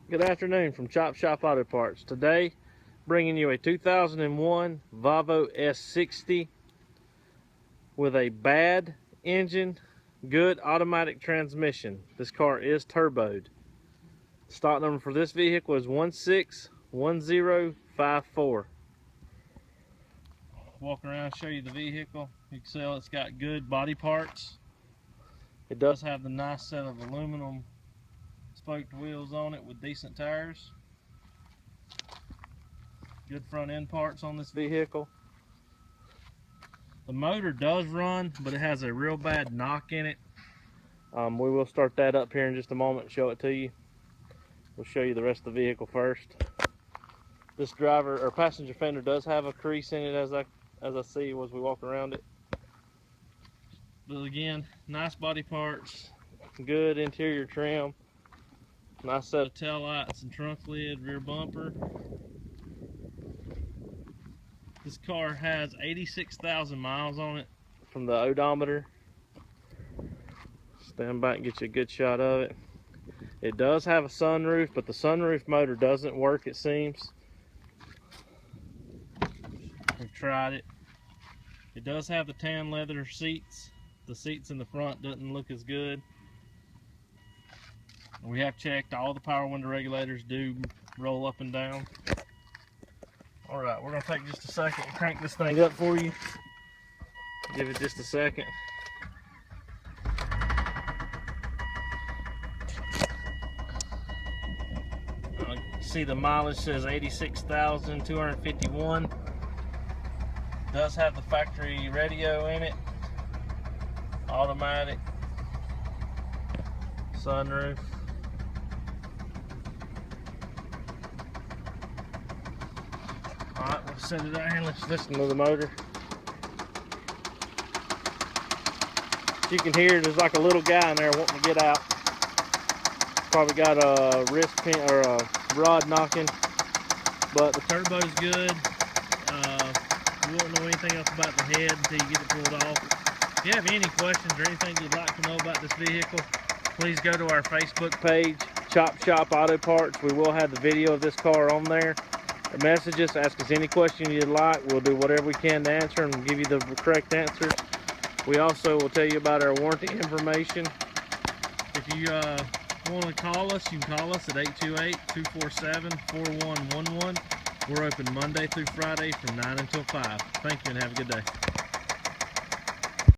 Good afternoon from Chop Shop Auto Parts. Today, bringing you a 2001 Volvo S60 with a bad engine, good automatic transmission. This car is turboed. Stock number for this vehicle is 161054. Walk around and show you the vehicle. You can see it's got good body parts. It does have the nice set of aluminum spoked wheels on it with decent tires. Good front end parts on this vehicle. The motor does run, but it has a real bad knock in it. We will start that up here in just a moment and show it to you. We'll show you the rest of the vehicle first. This driver or passenger fender does have a crease in it, as I see as we walk around it. But again, nice body parts, good interior trim. Nice set of tail lights and trunk lid, rear bumper. This car has 86,000 miles on it from the odometer. Stand back and get you a good shot of it. It does have a sunroof, but the sunroof motor doesn't work, it seems. We've tried it. It does have the tan leather seats. The seats in the front doesn't look as good. We have checked, all the power window regulators do roll up and down. Alright, we're going to take just a second and crank this thing up for you. Give it just a second. See the mileage says 86,251. Does have the factory radio in it. Automatic. Sunroof. Alright, we'll set it out here and let's listen to the motor. As you can hear, there's like a little guy in there wanting to get out. Probably got a wrist pin or a rod knocking, but the turbo's good. You won't know anything else about the head until you get it pulled off. If you have any questions or anything you'd like to know about this vehicle, please go to our Facebook page, Chop Shop Auto Parts. We will have the video of this car on there. Message us, ask us any question you'd like. We'll do whatever we can to answer and give you the correct answers. We also will tell you about our warranty information. If you want to call us, you can call us at 828-247-4111. We're open Monday through Friday from 9 until 5. Thank you and have a good day.